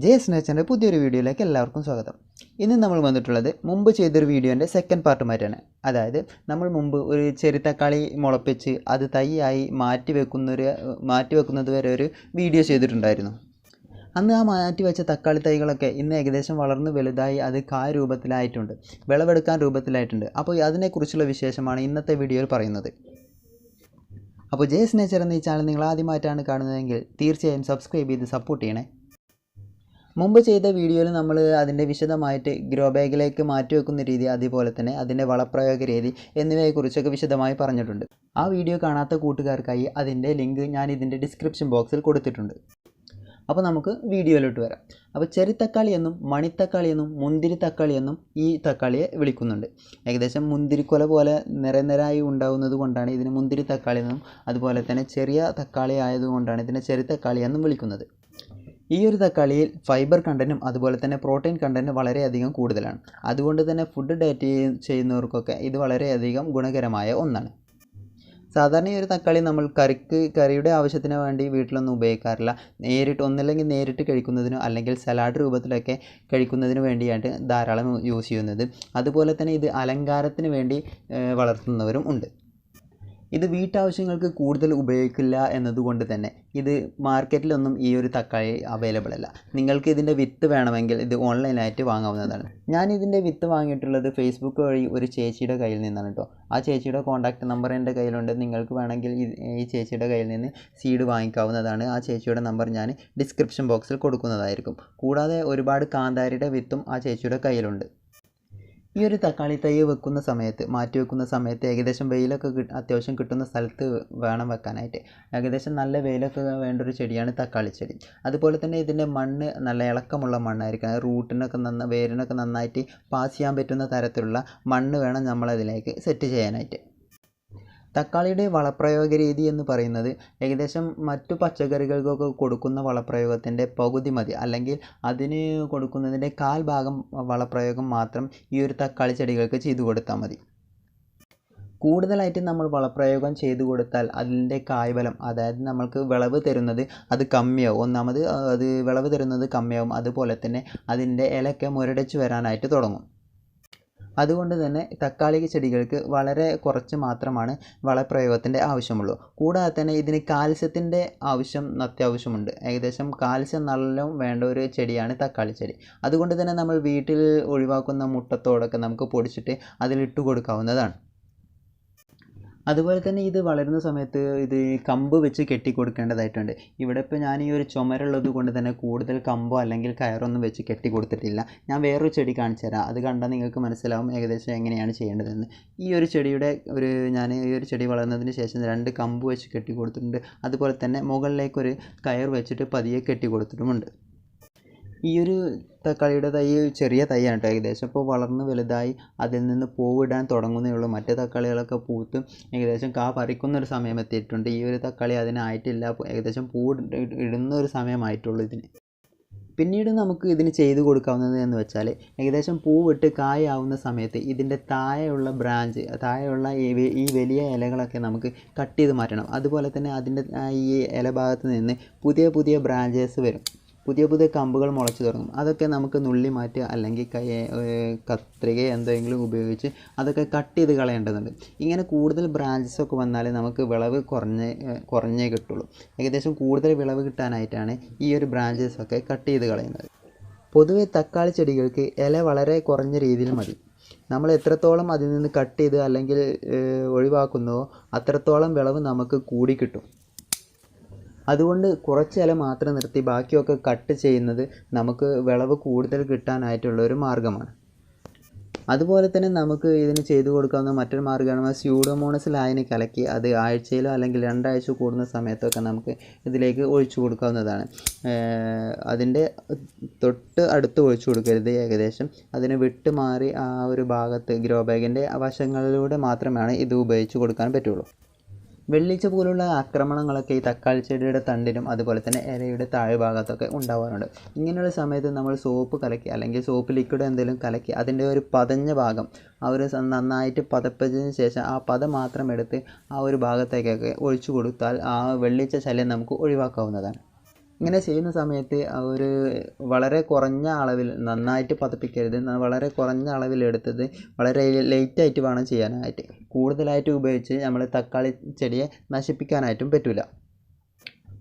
JS നേച്ചറിൻ്റെ പുതിയൊരു വീഡിയോയിലേക്ക് എല്ലാവർക്കും സ്വാഗതം. ഇന്ന് നമ്മൾ വന്നിട്ടുള്ളത് മുമ്പ് ചെയ്തൊരു വീഡിയോൻ്റെ സെക്കൻഡ് പാർട്ടുമായിട്ടാണ്. അതായത് നമ്മൾ മുമ്പ് ഒരു ചെറിയ തക്കാളി മുളപ്പിച്ച് അത് തൈയായി മാറ്റി വെക്കുന്നത് വരെ ഒരു വീഡിയോ ചെയ്തിട്ടുണ്ടായിരുന്നു. അന്ന് ആ മാറ്റി വെച്ച തക്കാളി തൈകളൊക്കെ ഇന്ന് ഏകദേശം വളർന്ന് വലുതായി അത് കായ രൂപത്തിലായിട്ടുണ്ട്, വിളവെടുക്കാൻ രൂപത്തിലായിട്ടുണ്ട്. അപ്പോൾ അതിനെക്കുറിച്ചുള്ള വിശേഷമാണ് ഇന്നത്തെ വീഡിയോയിൽ പറയുന്നത്. അപ്പോൾ ജെഎസ് നേച്ചർ എന്ന ഈ ചാനൽ നിങ്ങൾ ആദ്യമായിട്ടാണ് കാണുന്നതെങ്കിൽ തീർച്ചയായും സബ്സ്ക്രൈബ് ചെയ്ത് സപ്പോർട്ട് ചെയ്യണേ. മുമ്പ് ചെയ്ത വീഡിയോയിൽ നമ്മൾ അതിൻ്റെ വിശദമായിട്ട് ഗ്രോ ബാഗിലേക്ക് മാറ്റി വെക്കുന്ന രീതി, അതുപോലെ തന്നെ അതിൻ്റെ വളപ്രയോഗ രീതി എന്നിവയെക്കുറിച്ചൊക്കെ വിശദമായി പറഞ്ഞിട്ടുണ്ട്. ആ വീഡിയോ കാണാത്ത കൂട്ടുകാർക്കായി അതിൻ്റെ ലിങ്ക് ഞാൻ ഇതിൻ്റെ ഡിസ്ക്രിപ്ഷൻ ബോക്സിൽ കൊടുത്തിട്ടുണ്ട്. അപ്പോൾ നമുക്ക് വീഡിയോയിലോട്ട് വരാം. അപ്പോൾ ചെറിത്തക്കാളി എന്നും മണിത്തക്കാളി എന്നും മുന്തിരി തക്കാളി എന്നും ഈ തക്കാളിയെ വിളിക്കുന്നുണ്ട്. ഏകദേശം മുന്തിരിക്കൊല പോലെ നിരനിരായി ഉണ്ടാകുന്നത് കൊണ്ടാണ് ഇതിന് മുന്തിരി തക്കാളി എന്നും, അതുപോലെ തന്നെ ചെറിയ തക്കാളി ആയതുകൊണ്ടാണ് ഇതിനെ ചെറിത്തക്കാളി എന്നും വിളിക്കുന്നത്. ഈ ഒരു തക്കാളിയിൽ ഫൈബർ കണ്ടൻറ്റും അതുപോലെ തന്നെ പ്രോട്ടീൻ കണ്ടൻറ്റും വളരെയധികം കൂടുതലാണ്. അതുകൊണ്ട് തന്നെ ഫുഡ് ഡയറ്റ് ചെയ്യുന്നവർക്കൊക്കെ ഇത് വളരെയധികം ഗുണകരമായ ഒന്നാണ്. സാധാരണ ഈ ഒരു തക്കാളി നമ്മൾ കറിയുടെ ആവശ്യത്തിന് വേണ്ടി വീട്ടിലൊന്നും ഉപയോഗിക്കാറില്ല. ഒന്നില്ലെങ്കിൽ നേരിട്ട് കഴിക്കുന്നതിനോ അല്ലെങ്കിൽ സലാഡ് രൂപത്തിലൊക്കെ കഴിക്കുന്നതിന് വേണ്ടിയാണ് ധാരാളം യൂസ് ചെയ്യുന്നത്. അതുപോലെ തന്നെ ഇത് അലങ്കാരത്തിന് വേണ്ടി വളർത്തുന്നവരും ഉണ്ട്. ഇത് വീട്ടാവശ്യങ്ങൾക്ക് കൂടുതൽ ഉപയോഗിക്കില്ല എന്നതുകൊണ്ട് തന്നെ ഇത് മാർക്കറ്റിലൊന്നും ഈ ഒരു തക്കാളി അവൈലബിൾ അല്ല. നിങ്ങൾക്ക് ഇതിൻ്റെ വിത്ത് വേണമെങ്കിൽ ഇത് ഓൺലൈനായിട്ട് വാങ്ങാവുന്നതാണ്. ഞാൻ ഇതിൻ്റെ വിത്ത് വാങ്ങിയിട്ടുള്ളത് ഫേസ്ബുക്ക് വഴി ഒരു ചേച്ചിയുടെ കയ്യിൽ നിന്നാണ് കേട്ടോ. ആ ചേച്ചിയുടെ കോൺടാക്റ്റ് നമ്പർ എൻ്റെ കയ്യിലുണ്ട്. നിങ്ങൾക്ക് വേണമെങ്കിൽ ഈ ചേച്ചിയുടെ കയ്യിൽ നിന്ന് സീഡ് വാങ്ങിക്കാവുന്നതാണ്. ആ ചേച്ചിയുടെ നമ്പർ ഞാൻ ഡിസ്ക്രിപ്ഷൻ ബോക്സിൽ കൊടുക്കുന്നതായിരിക്കും. കൂടാതെ ഒരുപാട് കാന്താരിയുടെ വിത്തും ആ ചേച്ചിയുടെ കയ്യിലുണ്ട്. ഈ ഒരു തക്കാളി തൈ മാറ്റി വെക്കുന്ന സമയത്ത് ഏകദേശം വെയിലൊക്കെ അത്യാവശ്യം കിട്ടുന്ന സ്ഥലത്ത് വേണം വെക്കാനായിട്ട്. ഏകദേശം നല്ല വെയിലൊക്കെ വേണ്ട ഒരു ചെടിയാണ് തക്കാളി ചെടി. അതുപോലെ തന്നെ ഇതിൻ്റെ മണ്ണ് നല്ല ഇളക്കമുള്ള മണ്ണായിരിക്കണം. വേരിനൊക്കെ നന്നായിട്ട് പാസ് ചെയ്യാൻ പറ്റുന്ന തരത്തിലുള്ള മണ്ണ് വേണം നമ്മളതിലേക്ക് സെറ്റ് ചെയ്യാനായിട്ട്. തക്കാളിയുടെ വളപ്രയോഗ രീതി എന്ന് പറയുന്നത് ഏകദേശം മറ്റു പച്ചക്കറികൾക്കൊക്കെ കൊടുക്കുന്ന വളപ്രയോഗത്തിൻ്റെ പകുതി മതി, അല്ലെങ്കിൽ അതിന് കൊടുക്കുന്നതിൻ്റെ 1/4 ഭാഗം വളപ്രയോഗം മാത്രം ഈ ഒരു തക്കാളി ചെടികൾക്ക് ചെയ്തു കൊടുത്താൽ മതി. കൂടുതലായിട്ട് നമ്മൾ വളപ്രയോഗം ചെയ്തു കൊടുത്താൽ അതിൻ്റെ കായ്ഫലം, അതായത് നമ്മൾക്ക് വിളവ് തരുന്നത് അത് കമ്മിയാവും. ഒന്നാമത് അത് വിളവ് തരുന്നത് കമ്മിയാവും. അതുപോലെ തന്നെ അതിൻ്റെ ഇലയൊക്കെ മുരടിച്ച് വരാനായിട്ട് തുടങ്ങും. അതുകൊണ്ട് തന്നെ തക്കാളി ചെടികൾക്ക് വളരെ കുറച്ച് മാത്രമാണ് വളപ്രയോഗത്തിൻ്റെ ആവശ്യമുള്ളൂ. കൂടാതെ തന്നെ ഇതിന് കാൽസ്യത്തിൻ്റെ ആവശ്യം അത്യാവശ്യമുണ്ട്. ഏകദേശം കാൽസ്യം നല്ലോണം വേണ്ട ഒരു ചെടിയാണ് തക്കാളി ചെടി. അതുകൊണ്ട് തന്നെ നമ്മൾ വീട്ടിൽ ഒഴിവാക്കുന്ന മുട്ടത്തോടൊക്കെ നമുക്ക് പൊടിച്ചിട്ട് അതിലിട്ട് കൊടുക്കാവുന്നതാണ്. അതുപോലെ തന്നെ ഇത് വളരുന്ന സമയത്ത് ഇത് കമ്പ് വെച്ച് കെട്ടിക്കൊടുക്കേണ്ടതായിട്ടുണ്ട്. ഇവിടെ ഇപ്പോൾ ഞാൻ ഈ ഒരു ചുമരുള്ളത് കൊണ്ട് തന്നെ കൂടുതൽ കമ്പോ അല്ലെങ്കിൽ കയറൊന്നും വെച്ച് കെട്ടി കൊടുത്തിട്ടില്ല. ഞാൻ വേറൊരു ചെടി കാണിച്ചു തരാം. അത് കണ്ടാൽ നിങ്ങൾക്ക് മനസ്സിലാവും ഏകദേശം എങ്ങനെയാണ് ചെയ്യേണ്ടതെന്ന്. ഈ ഒരു ചെടി വളർന്നതിന് ശേഷം 2 കമ്പ് വെച്ച് കെട്ടി കൊടുത്തിട്ടുണ്ട്. അതുപോലെ തന്നെ മുകളിലേക്കൊരു കയർ വെച്ചിട്ട് പതിയെ കെട്ടി കൊടുത്തിട്ടുമുണ്ട്. ഈ ഒരു തക്കാളിയുടെ തൈ ചെറിയ തൈയാണ് കേട്ടോ. ഏകദേശം ഇപ്പോൾ വളർന്ന് വലുതായി അതിൽ നിന്ന് പൂവിടാൻ തുടങ്ങുന്നേ ഉള്ളൂ. മറ്റേ തക്കാളികളൊക്കെ പൂത്ത് ഏകദേശം കാ പറിക്കുന്നൊരു സമയം എത്തിയിട്ടുണ്ട്. ഈ ഒരു തക്കാളി അതിനായിട്ടില്ല, ഏകദേശം ഇടുന്ന ഒരു സമയമായിട്ടുള്ളൂ ഇതിന്. പിന്നീട് നമുക്ക് ഇതിന് ചെയ്തു കൊടുക്കാവുന്നത് എന്ന് വെച്ചാൽ ഏകദേശം പൂവിട്ട് കായാവുന്ന സമയത്ത് ഇതിൻ്റെ താഴെയുള്ള ഈ വലിയ ഇലകളൊക്കെ നമുക്ക് കട്ട് ചെയ്ത് മാറ്റണം. അതുപോലെ തന്നെ അതിൻ്റെ ഈ ഇലഭാഗത്ത് നിന്ന് പുതിയ ബ്രാഞ്ചസ് വരും, പുതിയ കമ്പുകൾ മുളച്ച് തുടങ്ങും. അതൊക്കെ നമുക്ക് നുള്ളി മാറ്റുക, അല്ലെങ്കിൽ കത്രിക എന്തെങ്കിലും ഉപയോഗിച്ച് അതൊക്കെ കട്ട് ചെയ്ത് കളയേണ്ടതുണ്ട്. ഇങ്ങനെ കൂടുതൽ ബ്രാഞ്ചസൊക്കെ വന്നാൽ നമുക്ക് വിളവ് കുറഞ്ഞേ കിട്ടുള്ളൂ. ഏകദേശം കൂടുതൽ വിളവ് കിട്ടാനായിട്ടാണ് ഈ ഒരു ബ്രാഞ്ചസൊക്കെ കട്ട് ചെയ്ത് കളയുന്നത്. പൊതുവെ തക്കാളി ചെടികൾക്ക് ഇല വളരെ കുറഞ്ഞ രീതിയിൽ മതി. നമ്മൾ എത്രത്തോളം അതിൽ നിന്ന് കട്ട് ചെയ്ത് അല്ലെങ്കിൽ ഒഴിവാക്കുന്നുവോ അത്രത്തോളം വിളവ് നമുക്ക് കൂടി കിട്ടും. അതുകൊണ്ട് കുറച്ച് ഇല മാത്രം നിർത്തി ബാക്കിയൊക്കെ കട്ട് ചെയ്യുന്നത് നമുക്ക് വിളവ് കൂടുതൽ കിട്ടാനായിട്ടുള്ള ഒരു മാർഗ്ഗമാണ്. അതുപോലെ തന്നെ നമുക്ക് ഇതിന് ചെയ്തു കൊടുക്കാവുന്ന മറ്റൊരു മാർഗ്ഗമാണ് സ്യൂഡോമോണസ് ലായനി കലക്കി അത് ആഴ്ചയിലോ അല്ലെങ്കിൽ 2 ആഴ്ച കൂടുന്ന സമയത്തൊക്കെ നമുക്ക് ഇതിലേക്ക് ഒഴിച്ചു കൊടുക്കാവുന്നതാണ്. അതിൻ്റെ തൊട്ട് അടുത്ത് ഒഴിച്ചു കൊടുക്കരുത്. ഏകദേശം അതിന് വിട്ട് മാറി ആ ഒരു ഭാഗത്ത് ഗ്രോ ബാഗിൻ്റെ വശങ്ങളിലൂടെ മാത്രമാണ് ഇത് ഉപയോഗിച്ച് കൊടുക്കാൻ പറ്റുള്ളൂ. വെള്ളീച്ച പോലുള്ള ആക്രമണങ്ങളൊക്കെ ഈ തക്കാളി ചെടിയുടെ തണ്ടിനും അതുപോലെ തന്നെ ഇലയുടെ താഴ്ഭാഗത്തൊക്കെ ഉണ്ടാവാറുണ്ട്. ഇങ്ങനെയുള്ള സമയത്ത് നമ്മൾ സോപ്പ് കലക്കി അല്ലെങ്കിൽ സോപ്പ് ലിക്വിഡ് എന്തെങ്കിലും കലക്കി അതിൻ്റെ ഒരു പതഞ്ഞ ഭാഗം നന്നായിട്ട് പതപ്പിച്ചതിന് ശേഷം ആ പത മാത്രം എടുത്ത് ആ ഒരു ഭാഗത്തേക്കൊക്കെ ഒഴിച്ചു കൊടുത്താൽ ആ വെള്ളീച്ച ശല്യം നമുക്ക് ഒഴിവാക്കാവുന്നതാണ്. ഇങ്ങനെ ചെയ്യുന്ന സമയത്ത് ഒരു വളരെ കുറഞ്ഞ അളവിൽ, നന്നായിട്ട് പതപ്പിക്കരുത്, വളരെ കുറഞ്ഞ അളവിലെടുത്തത് വളരെ ലേറ്റായിട്ട് വേണം ചെയ്യാനായിട്ട്. കൂടുതലായിട്ട് ഉപയോഗിച്ച് നമ്മൾ തക്കാളി ചെടിയെ നശിപ്പിക്കാനായിട്ടും പറ്റില്ല.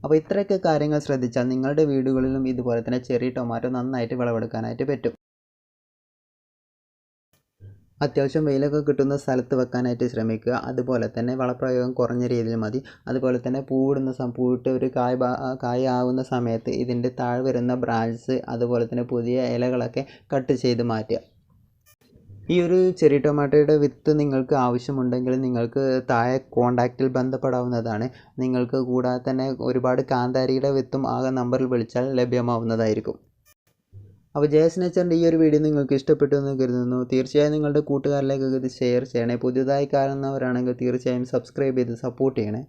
അപ്പോൾ ഇത്രയൊക്കെ കാര്യങ്ങൾ ശ്രദ്ധിച്ചാൽ നിങ്ങളുടെ വീടുകളിലും ഇതുപോലെ തന്നെ ചെറി ടൊമാറ്റോ നന്നായിട്ട് വിളവെടുക്കാനായിട്ട് പറ്റും. അത്യാവശ്യം വെയിലൊക്കെ കിട്ടുന്ന സ്ഥലത്ത് വെക്കാനായിട്ട് ശ്രമിക്കുക. അതുപോലെ തന്നെ വളപ്രയോഗം കുറഞ്ഞ രീതിയിൽ മതി. അതുപോലെ തന്നെ പൂവിട്ട് ഒരു കായ ആവുന്ന സമയത്ത് ഇതിൻ്റെ താഴെ വരുന്ന ബ്രാഞ്ചസ് അതുപോലെ തന്നെ പുതിയ ഇലകളൊക്കെ കട്ട് ചെയ്ത് മാറ്റുക. ഈ ഒരു ചെറി ടൊമാറ്റോയുടെ വിത്ത് നിങ്ങൾക്ക് ആവശ്യമുണ്ടെങ്കിൽ നിങ്ങൾക്ക് താഴെ കോൺടാക്റ്റിൽ ബന്ധപ്പെടാവുന്നതാണ്. നിങ്ങൾക്ക് കൂടാതെ തന്നെ ഒരുപാട് കാന്താരിയുടെ വിത്തും ആ നമ്പറിൽ വിളിച്ചാൽ ലഭ്യമാവുന്നതായിരിക്കും. അപ്പോൾ ജയസ് നേച്ചറിൻ്റെ ഈ ഒരു വീഡിയോ നിങ്ങൾക്ക് ഇഷ്ടപ്പെട്ടു എന്ന് കരുതുന്നു. തീർച്ചയായും നിങ്ങളുടെ കൂട്ടുകാരിലേക്ക് ഇത് ഷെയർ ചെയ്യണേ. പുതിയതായി കാണുന്നവരാണെങ്കിൽ തീർച്ചയായും സബ്സ്ക്രൈബ് ചെയ്ത് സപ്പോർട്ട് ചെയ്യണേ.